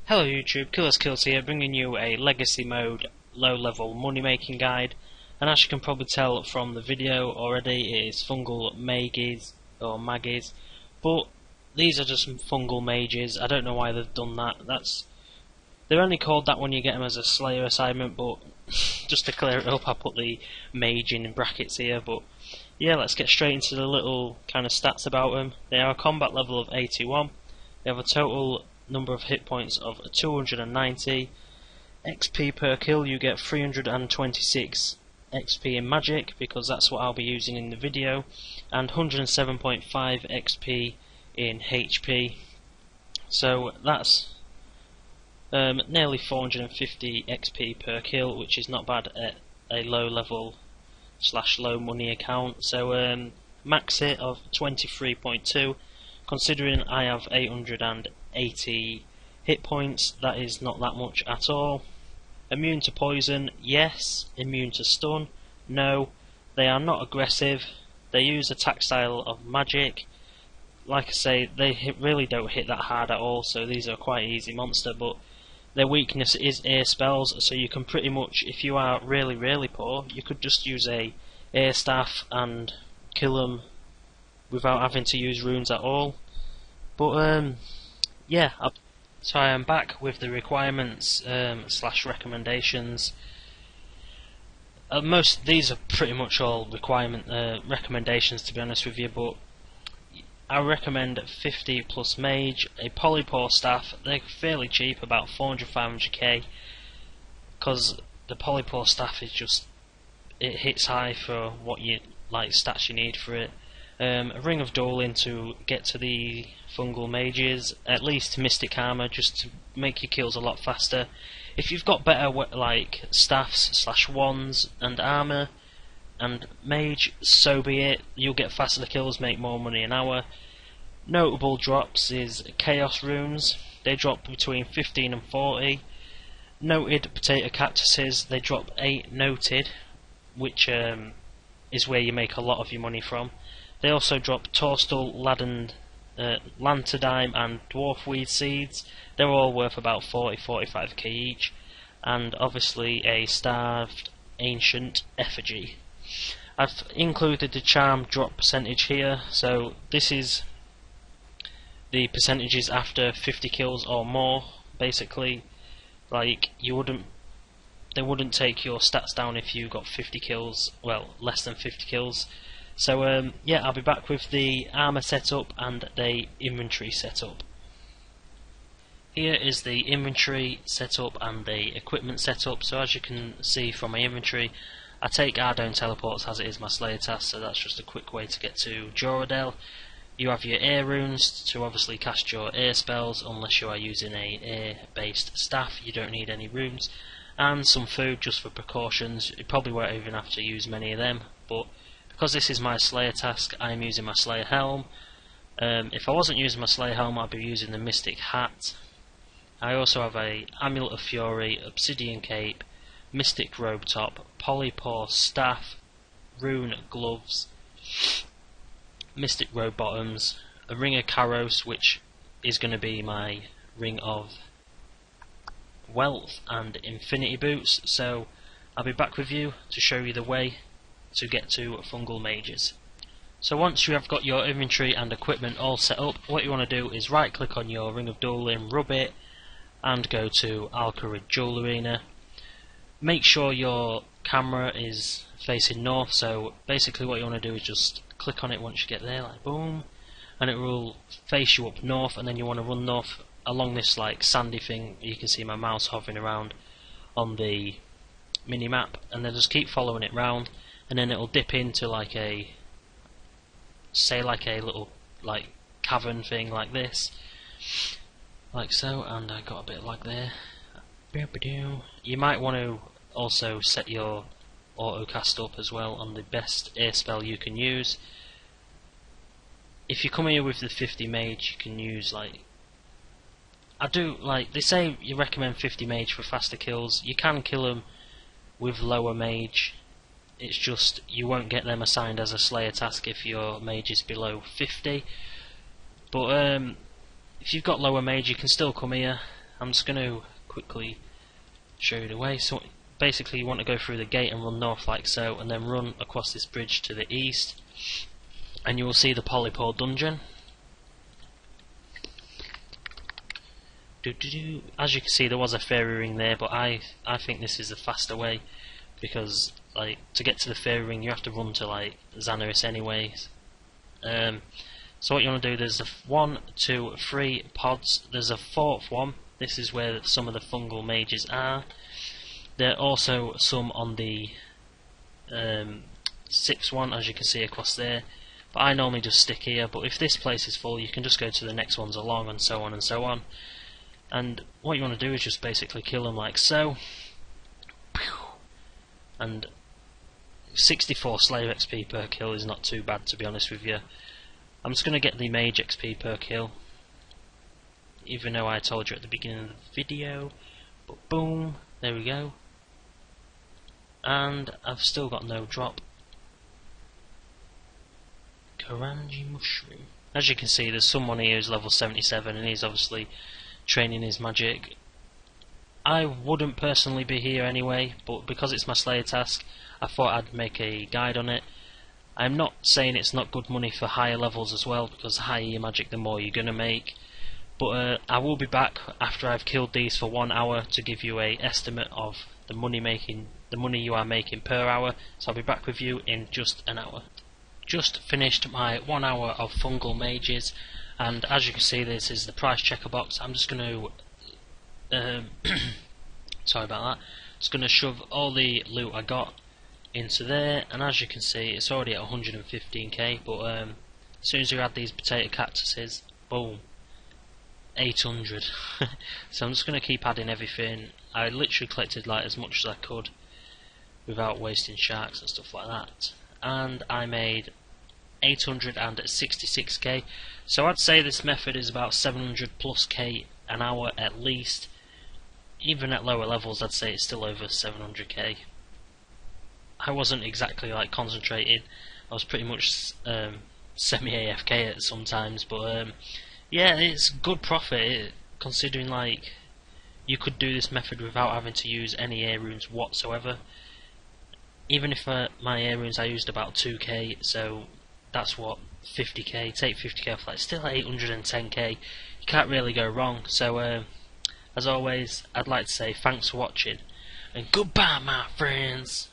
Hello YouTube, Killer's Kills here, bringing you a Legacy Mode low-level money-making guide. And as you can probably tell from the video already, it is Fungal Mages, or Maggies. But these are just Fungal Mages. I don't know why they've done that. They're only called that when you get them as a Slayer assignment, but just to clear it up, I put the Mage in brackets here. But yeah, let's get straight into the little kind of stats about them. They are a combat level of 81. They have a total number of hit points of 290. XP per kill, you get 326 XP in magic, because that's what I'll be using in the video, and 107.5 XP in HP. So that's nearly 450 XP per kill, which is not bad at a low level / low money account. So max hit of 23.2. Considering I have 880 hit points, that is not that much at all. Immune to poison, yes. Immune to stun, no. They are not aggressive. They use attack style of magic. Like I say, they really don't hit that hard at all, so these are quite easy monster, but their weakness is air spells, so you can pretty much, if you are really poor, you could just use a air staff and kill them without having to use runes at all. But yeah, so I am back with the requirements / recommendations. Most of these are pretty much all recommendations, to be honest with you, but I recommend 50 plus mage, a polypore staff. They're fairly cheap, about 400-500k, because the polypore staff is just, it hits high for what you like stats you need for it. A ring of dueling to get to the fungal mages, at least mystic armor just to make your kills a lot faster. If you've got better like staffs / wands and armor and mage, so be it. You'll get faster kills, make more money an hour. Notable drops is chaos runes. They drop between 15 and 40. Noted potato cactuses, they drop 8 noted, which is where you make a lot of your money from. They also drop torstal, lanternine and dwarfweed seeds. They're all worth about 40-45k each, and obviously a starved ancient effigy. I've included the charm drop percentage here, so this is the percentages after 50 kills or more. Basically, like they wouldn't take your stats down if you got 50 kills, well, less than 50 kills. So yeah, I'll be back with the armor setup and the inventory setup. Here is the inventory setup and the equipment setup. So as you can see from my inventory, I take Ardougne teleports as it is my Slayer task, so that's just a quick way to get to Jorodel. You have your air runes to obviously cast your air spells, unless you are using a air based staff, you don't need any runes. And some food just for precautions. You probably won't even have to use many of them, but because this is my Slayer task, I am using my Slayer helm. If I wasn't using my Slayer helm, I'd be using the Mystic hat. I also have a Amulet of Fury, Obsidian cape, Mystic robe top, Polypore staff, Rune gloves, Mystic robe bottoms, a Ring of Karos, which is going to be my Ring of Wealth, and Infinity boots. So I'll be back with you to show you the way to get to fungal mages. So once you have got your inventory and equipment all set up, what you want to do is right click on your Ring of Dueling, rub it, and go to Alcarid Jewel Arena. Make sure your camera is facing north, so basically what you want to do is just click on it once you get there, like boom, and it will face you up north, and then you want to run north along this like sandy thing. You can see my mouse hovering around on the mini map, and then just keep following it round, and then it'll dip into like a, say like a little like cavern thing like this, like so, and I got a bit of lag there. You might want to also set your auto cast up as well on the best air spell you can use. If you come here with the 50 mage, you can use like, they say you recommend 50 mage for faster kills. You can kill them with lower mage, it's just you won't get them assigned as a Slayer task if your mage is below 50. But if you've got lower mage, you can still come here. I'm just going to quickly show you the way. So basically you want to go through the gate and run north like so, and then run across this bridge to the east, and you will see the polypore dungeon. As you can see, there was a fairy ring there, but I think this is the faster way, because like to get to the fairy ring you have to run to like Xanaris anyways. So what you want to do, there's 1, 2, 3 pods. There's a 4th one. This is where some of the fungal mages are. There are also some on the 6th one, as you can see across there. But I normally just stick here. But if this place is full, you can just go to the next ones along, and so on and so on. And what you want to do is just basically kill them like so. And 64 slave XP per kill is not too bad, to be honest with you. I'm just going to get the mage XP per kill, even though I told you at the beginning of the video. But boom, there we go. And I've still got no drop. Karanji mushroom. As you can see, there's someone here who's level 77, and he's obviously training his magic. I wouldn't personally be here anyway, but because it's my Slayer task, I thought I'd make a guide on it. I'm not saying it's not good money for higher levels as well, because the higher your magic, the more you're gonna make. But I will be back after I've killed these for 1 hour to give you a estimate of the money you are making per hour. So I'll be back with you in just an hour. Just finished my 1 hour of fungal mages, and as you can see, this is the price checker box. I'm just going to sorry about that. Just going to shove all the loot I got into there, and as you can see, it's already at 115k. But as soon as you add these potato cactuses, boom, 800. So I'm just going to keep adding everything. I literally collected like as much as I could without wasting sharks and stuff like that, and I made 866k. So I'd say this method is about 700 plus k an hour at least. Even at lower levels, I'd say it's still over 700k. I wasn't exactly like concentrated. I was pretty much semi AFK at sometimes, but yeah, it's good profit considering like you could do this method without having to use any air runes whatsoever. Even if my air runes I used about 2k, so that's what, 50k. Take 50k off that, still 810k. You can't really go wrong. So as always, I'd like to say thanks for watching, and goodbye, my friends.